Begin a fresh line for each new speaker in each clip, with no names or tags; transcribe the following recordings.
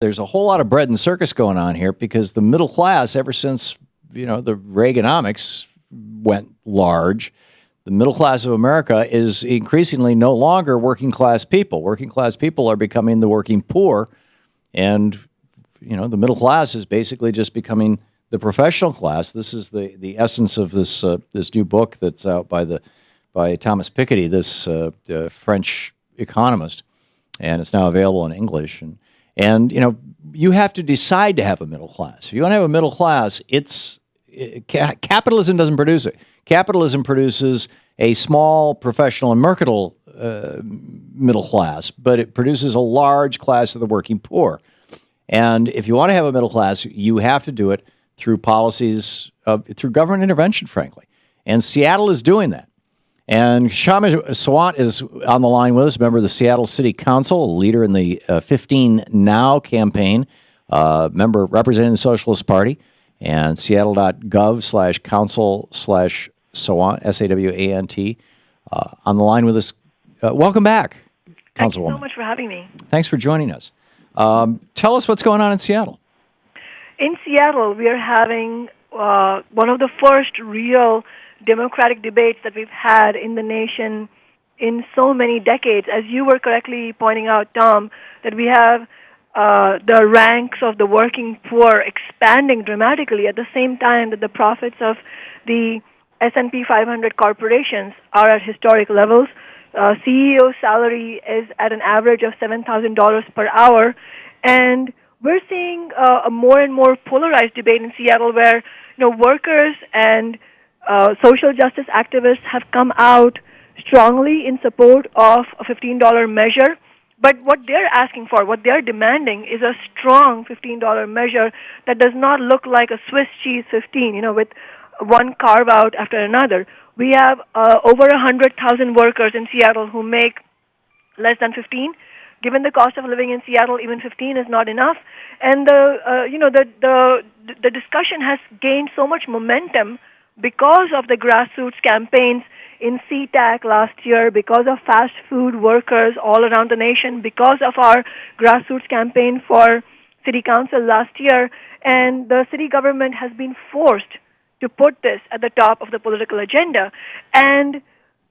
there's a whole lot of bread and circus going on here because the middle class, ever since, the Reaganomics went large, the middle class of America is increasingly no longer working class people. Working class people are becoming the working poor, and the middle class is basically just becoming the professional class. This is the essence of this new book that's out by Thomas Piketty, this French economist, and it's now available in English. And you have to decide to have a middle class. If you want to have a middle class, capitalism doesn't produce it. Capitalism produces a small professional and mercantile middle class, but it produces a large class of the working poor. And if you want to have a middle class, you have to do it through policies, through government intervention, frankly. And Seattle is doing that. And Shama Sawant is on the line with us, member of the Seattle City Council, a leader in the 15 Now campaign, member representing the Socialist Party, and seattle.gov/council/Sawant, S-A-W-A-N-T, on the line with us. Welcome back, Councilwoman.
Thank you so much for having me.
Thanks for joining us. Tell us what's going on in Seattle.
In Seattle, we are having one of the first real democratic debates that we've had in the nation in so many decades. As you were correctly pointing out, Tom, that we have the ranks of the working poor expanding dramatically at the same time that the profits of the S&P 500 corporations are at historic levels. CEO salary is at an average of $7,000 per hour, and we're seeing a more and more polarized debate in Seattle where workers and social justice activists have come out strongly in support of a $15 measure. But what they're asking for, what they're demanding, is a strong $15 measure that does not look like a Swiss cheese 15, with one carve-out after another. We have over 100,000 workers in Seattle who make less than 15. Given the cost of living in Seattle, even 15 is not enough. And the discussion has gained so much momentum because of the grassroots campaigns in SeaTac last year, because of fast food workers all around the nation, because of our grassroots campaign for city council last year. And the city government has been forced to put this at the top of the political agenda. And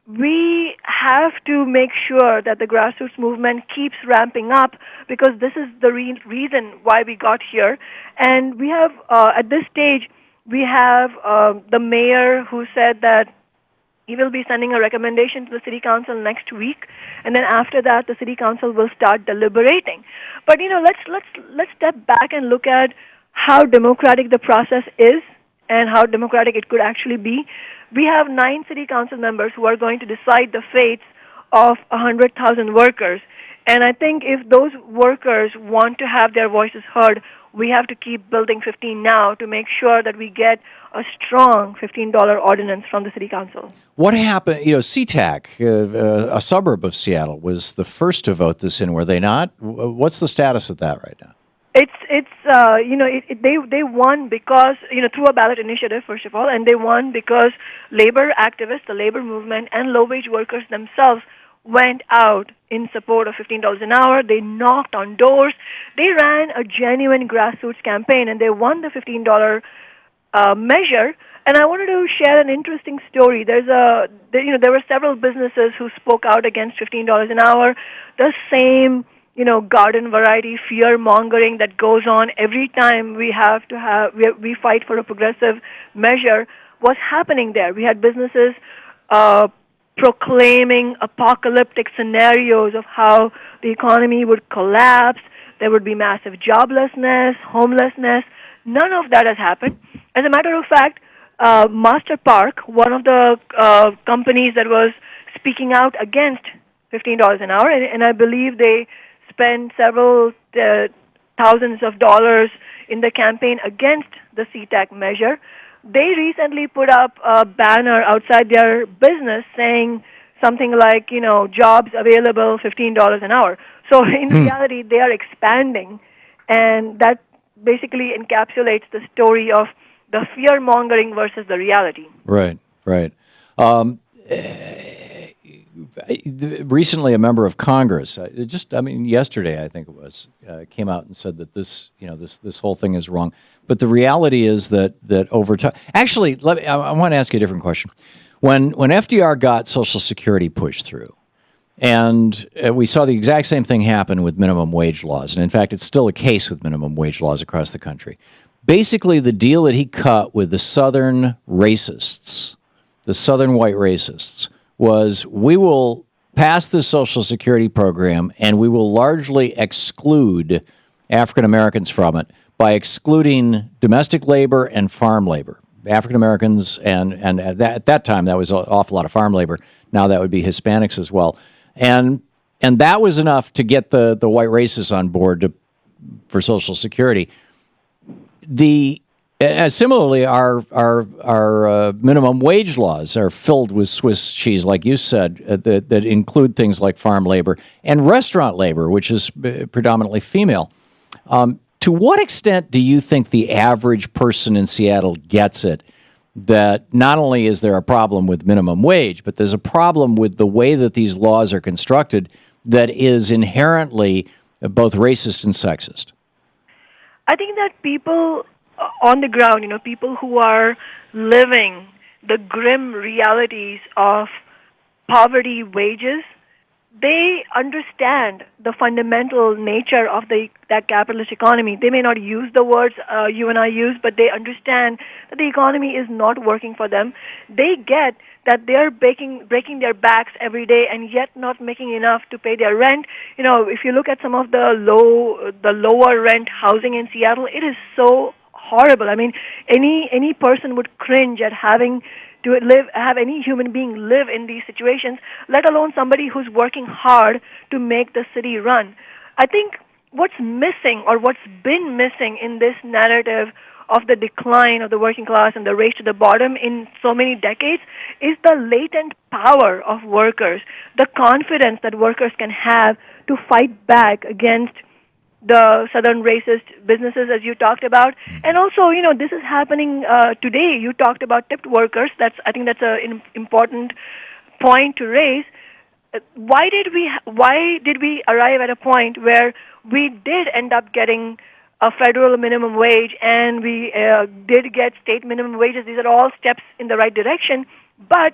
we have to make sure that the grassroots movement keeps ramping up, because this is the reason why we got here. And we have, at this stage, we have the mayor who said that he will be sending a recommendation to the city council next week, and then after that, the city council will start deliberating. But let's step back and look at how democratic the process is and how democratic it could actually be. We have 9 city council members who are going to decide the fates of 100,000 workers. And I think if those workers want to have their voices heard, we have to keep building 15 Now to make sure that we get a strong $15 ordinance from the city council.
What happened? SeaTac, a suburb of Seattle, was the first to vote this in, were they not? What's the status of that right now?
They won because, through a ballot initiative, first of all, and they won because labor activists, the labor movement, and low-wage workers themselves went out in support of $15 an hour. They knocked on doors. They ran a genuine grassroots campaign, and they won the $15 measure. And I wanted to share an interesting story. There were several businesses who spoke out against $15 an hour. The same garden variety fear mongering that goes on every time we fight for a progressive measure was happening there. We had businesses proclaiming apocalyptic scenarios of how the economy would collapse. There would be massive joblessness, homelessness. None of that has happened. As a matter of fact, Master Park, one of the companies that was speaking out against $15 an hour, and I believe they spend several thousands of dollars in the campaign against the SeaTac measure. They recently put up a banner outside their business saying something like, jobs available, $15 an hour. So in reality, they are expanding, and that basically encapsulates the story of the fear-mongering versus the reality.
Right. recently a member of Congress, yesterday I think it was, came out and said that this whole thing is wrong. But the reality is that over time, actually, I want to ask you a different question. When FDR got Social Security pushed through, and we saw the exact same thing happen with minimum wage laws, and in fact, it's still a case with minimum wage laws across the country. Basically, the deal that he cut with the Southern racists, the Southern white racists, was we will pass the Social Security program and we will largely exclude African Americans from it by excluding domestic labor and farm labor. African Americans and at that time that was an awful lot of farm labor. Now that would be Hispanics as well, and that was enough to get the white racists on board for Social Security. Similarly, our minimum wage laws are filled with Swiss cheese, like you said, that include things like farm labor and restaurant labor, which is predominantly female. To what extent do you think the average person in Seattle gets it that not only is there a problem with minimum wage, but there's a problem with the way that these laws are constructed that is inherently both racist and sexist?
I think that people on the ground, people who are living the grim realities of poverty wages, they understand the fundamental nature of that capitalist economy. They may not use the words you and I use, but they understand that the economy is not working for them. They get that they're breaking their backs every day and yet not making enough to pay their rent. If you look at some of the lower rent housing in Seattle, it is so horrible. I mean, any person would cringe at having to have any human being live in these situations, let alone somebody who's working hard to make the city run. I think what's missing or what's been missing in this narrative of the decline of the working class and the race to the bottom in so many decades is the latent power of workers, the confidence that workers can have to fight back against the Southern racist businesses, as you talked about. And also, this is happening today. You talked about tipped workers. I think that's an important point to raise. Why did we arrive at a point where we did end up getting a federal minimum wage and we did get state minimum wages? These are all steps in the right direction, but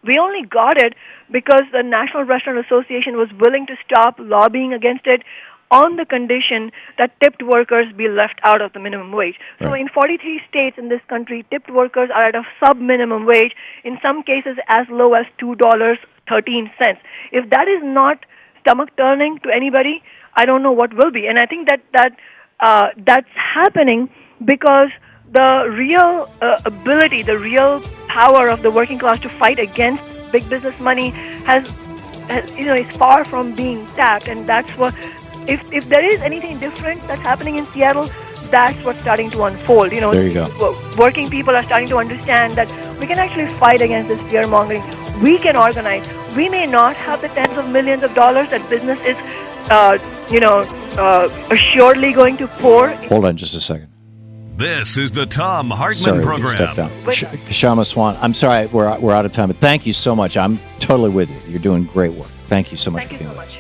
we only got it because the National Restaurant Association was willing to stop lobbying against it on the condition that tipped workers be left out of the minimum wage. Right. So in 43 states in this country, tipped workers are at a sub-minimum wage, in some cases as low as $2.13. If that is not stomach-turning to anybody, I don't know what will be. And I think that's happening because the real ability, the real power of the working class to fight against big business money is far from being tapped, and that's what. If there is anything different that's happening in Seattle, that's what's starting to unfold.
There you go.
Working people are starting to understand that we can actually fight against this fear-mongering. We can organize. We may not have the tens of millions of dollars that business is, assuredly going to pour.
Hold on just a second.
This is the Thom Hartmann Program.
Step down. Kshama Swan, I'm sorry we're out of time, but thank you so much. I'm totally with you. You're doing great work. Thank you so much for being with us.